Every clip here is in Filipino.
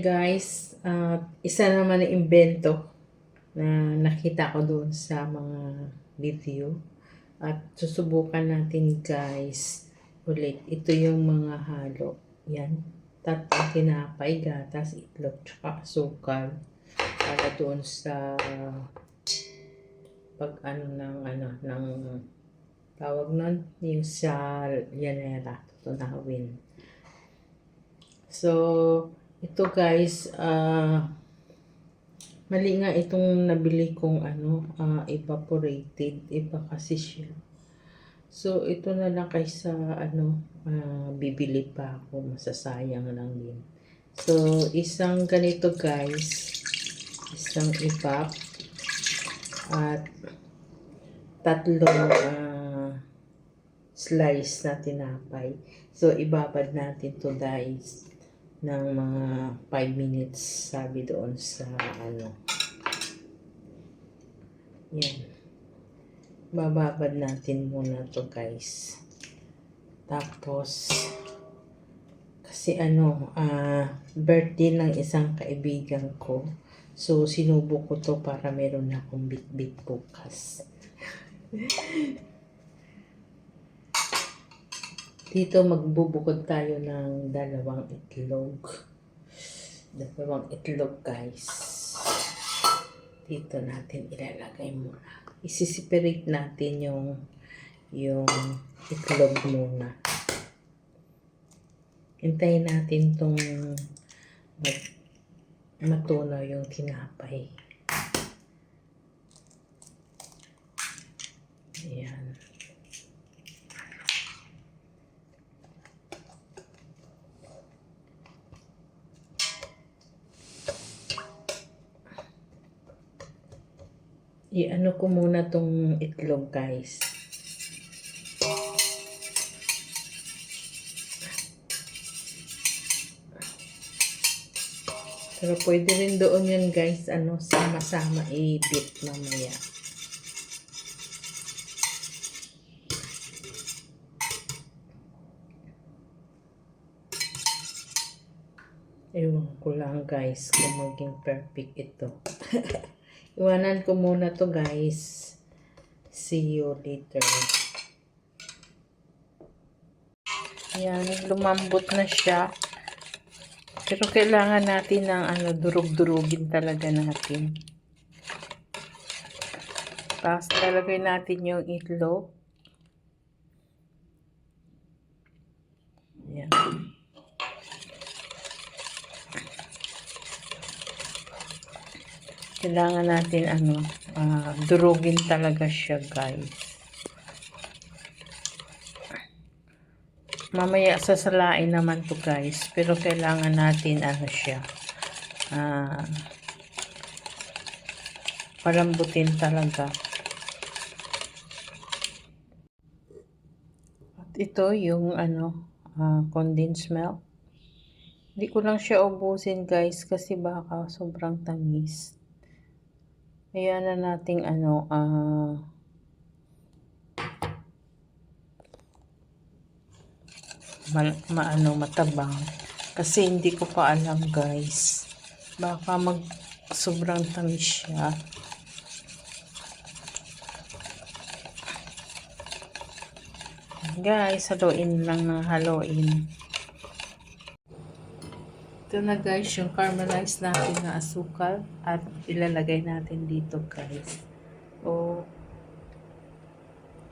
guys, isa naman na imbento na nakita ko doon sa mga video at susubukan natin guys ulit. Ito yung mga halo. Yan, tatlong tinapay, gatas, itlog, tsaka asukal para doon sa pag ng tawag nun, yung sa yanera, tunawin. So, ito guys, mali nga itong nabili kong evaporated. Iba kasi siya. So, ito na lang kaysa bibili pa ako. Masasayang lang din. So, isang ganito guys. Isang evap. At tatlong slice na tinapay. So, ibabad natin to guys ng mga 5 minutes, sabi doon sa yan, bababad natin muna to guys. Tapos kasi birthday ng isang kaibigan ko, so sinubok ko to para meron na akong bit-bit bukas. Dito magbubukod tayo ng dalawang itlog. Dalawang itlog guys. Dito natin ilalagay muna. Isi-separate natin yung itlog muna. Hintayin natin tong matunaw yung tinapay. Ayan. I-ano ko muna tong itlog guys. Pero pwede rin doon yan guys, sama-sama i-beat mamaya. Ewan ko lang guys kung maging perfect ito. Iwanan ko muna to guys. See you later. Ayan, lumambot na siya. Pero kailangan natin ng durug-durugin talaga natin. Tapos lalagay natin yung itlog. Ayan. Kailangan natin durugin talaga siya guys. Mamaya sasalain naman to guys, pero kailangan natin siya palambutin talaga. At ito yung condensed milk. Hindi ko lang siya ubusin guys kasi baka sobrang tamis. Ayan na nating matabang kasi hindi ko pa alam guys, baka sobrang tamis siya. Guys, haluin lang ng haluin. Ito na guys yung caramelized natin na asukal at ilalagay natin dito guys.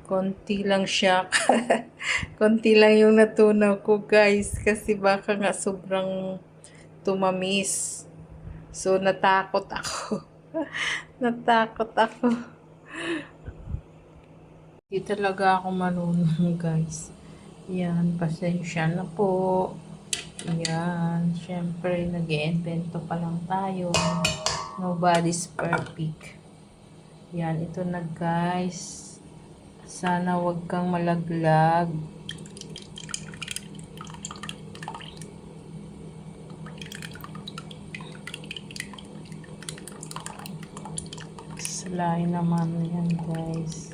Konti lang siya. Konti lang yung natunaw ko guys kasi baka nga sobrang tumamis. So natakot ako. Natakot ako. Hindi talaga ako marunong guys. Yan, pasensya na po. Yan, syempre nag-iimbento pa lang tayo. Nobody's perfect. Yan, ito na guys. Sana wag kang malaglag. Salain naman yan guys.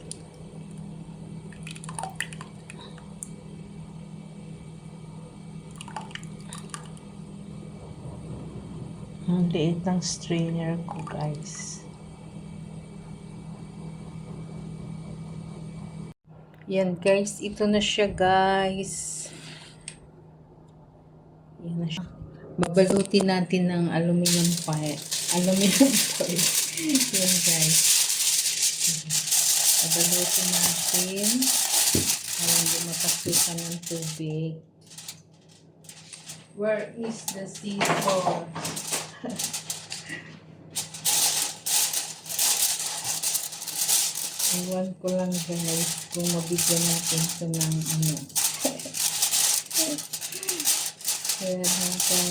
Ang liit ng strainer ko, guys. Yan, guys. Ito na siya, guys. Yan na siya. Babalutin natin ng aluminum foil. Aluminum foil. Yan, guys. Babalutin natin. Para hindi mapasukan ng tubig. Where is the scissors? Iwan ko lang, guys, kung mabigyan natin ito ng ano. Kaya natin,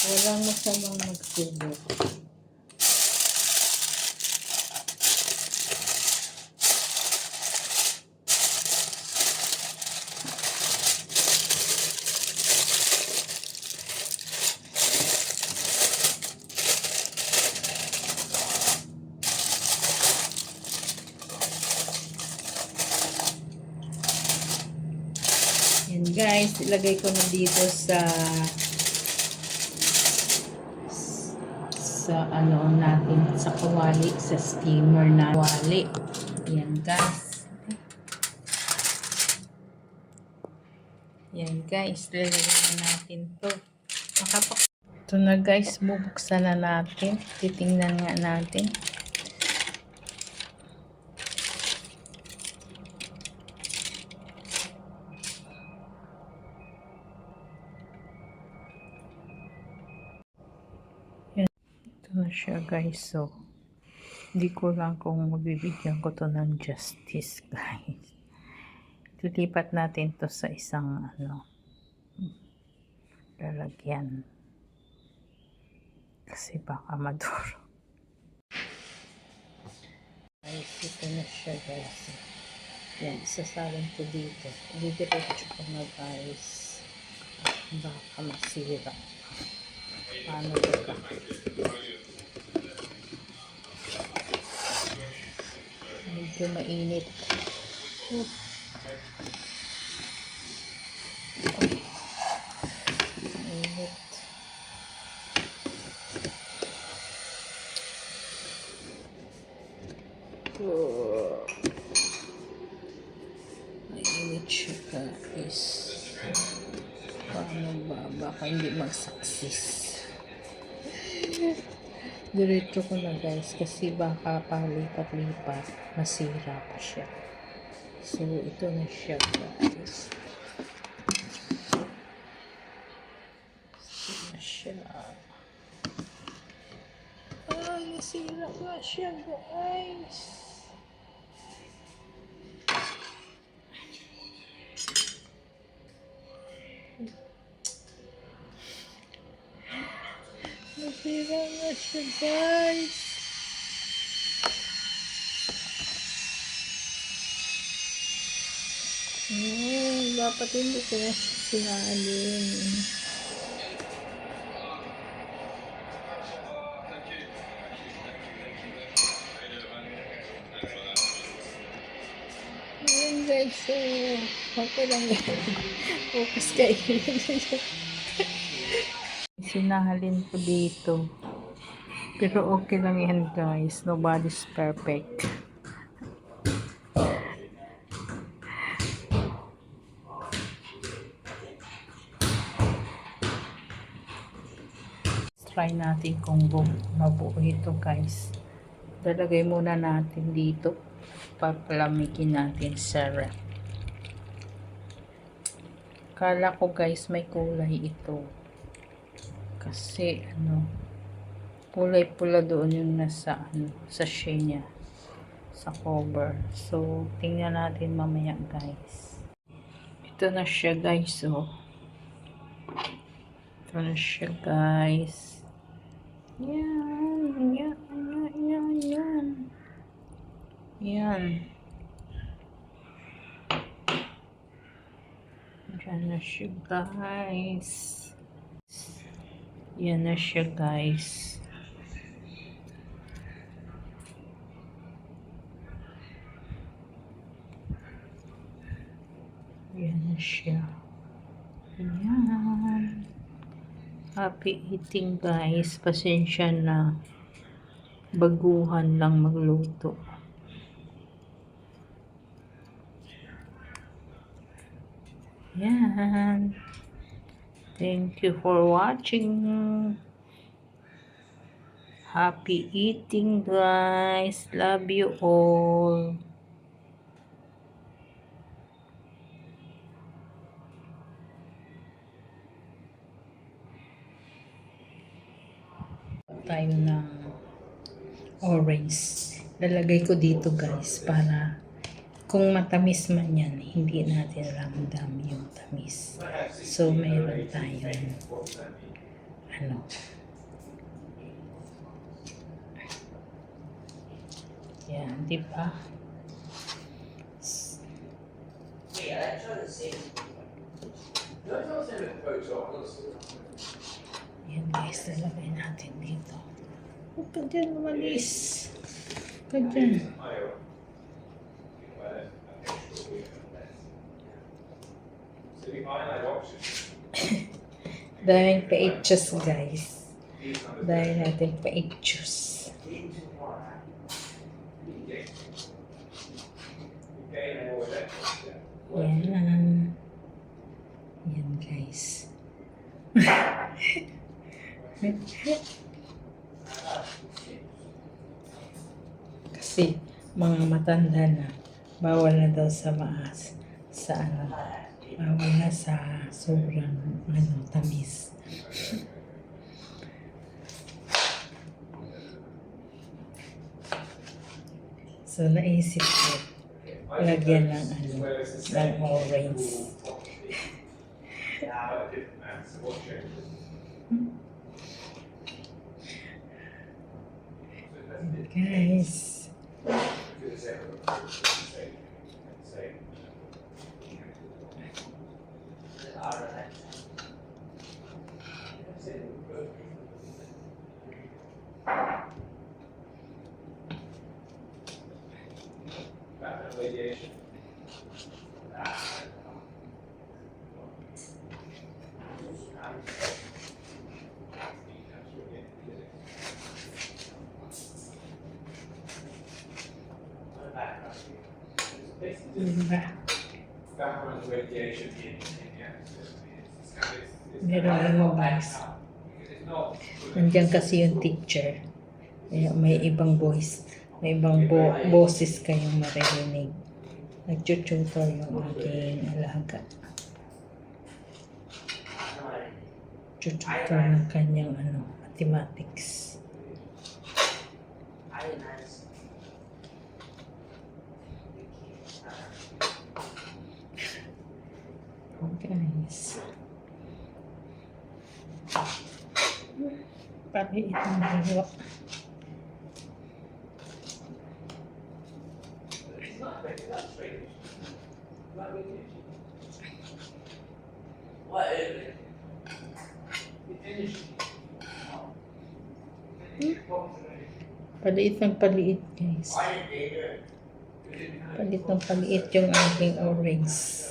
walang masamang magsubok. Yan, guys, ilagay ko na dito sa ano natin, sa kawali, sa steamer na kawali. Yan, guys. Yan, guys, lalagyan na natin to. Ito na, guys, bubuksan na natin. Titingnan nga natin. Na siya, guys. So hindi ko lang kung mabibigyan ko to ng justice, guys. Lilipat natin to sa isang ano, lalagyan kasi baka maduro. Guys, ito na siya, guys. Yan, isasalin ko dito. Didiretso ko mag-ayos. Baka masira. Paano ba? Medyo mainit. Mainit. Mainit siya, guys. Paano ba? Baka hindi mag-success. Diretso ko na, guys, kasi baka palipat-lipat masira pa siya. So ito na siya, guys. Ito na siya. Ay, nasira pa siya, guys. Nasira na siya, guys. Dapat hindi ko na sinalin. Ayan, guys. So, okay lang yan. Focus kayo. Sinahalin ko dito. Pero okay lang yan, guys. Nobody's perfect. Try natin kung mabuo ito, guys. Lalagay muna natin dito. Papalamigin natin sa ref. Kala ko, guys, may kulay ito. Kasi ano, kulay pula doon yung nasa ano, sa shade niya, sa cover. So tingnan natin mamaya, guys. Ito na siya, guys. Oh, ito na siya, guys. Yan, yan, yan, yan, yan. Yan. Yan na siya, guys. Yan na siya, guys. Yan na siya. Yan. Happy eating guys. Pasensya na. Baguhan lang magluto. Yan. Thank you for watching. Happy eating guys. Love you all. Tayo ng orange. Lalagay ko dito guys para kung matamis man yan, hindi natin ramdam yung tamis. So, mayroon tayong yan, di ba? Yan guys, lalagay natin dito. Huwag ka dyan, umalis. Huwag ka dyan. Dahil pa-itchos guys. Dahil natin pa-itchos. Yan. Yan guys. Kasi mga matanda na, bawal na daw sa maas. Bawal na sa sobrang tamis. So naisip ko, lagyan ng ng orange. Guys. Diba? Meron mo guys. Nandiyan kasi yung teacher. May ibang voice. May ibang boses kayong maririnig. Nag-tutor yung aking alaga. Tutor ng kanyang mathematics. Guys. Pati itong dalawa. Paliit ng paliit guys. Paliit ng paliit yung aking orange.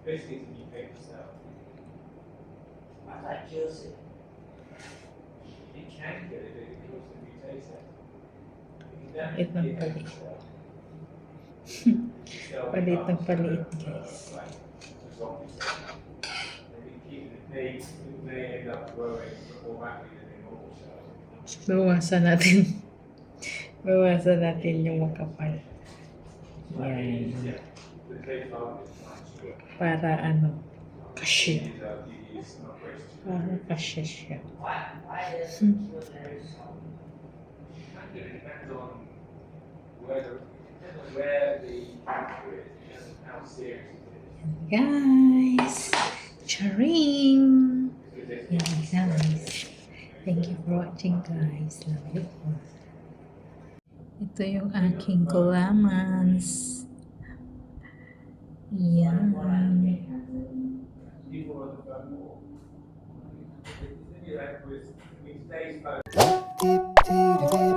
Basically, you pay yourself. I like Joseph. You can get it if you taste it. Paliit ng paliit. Paliit ng paliit guys. Bawasan natin yung makapal. Yan. Para kasya. Para kasya siya. Guys, charing. Yan guys. Thank you for watching guys. Love you all. Ito yung aking gulamans. Yan. Yeah.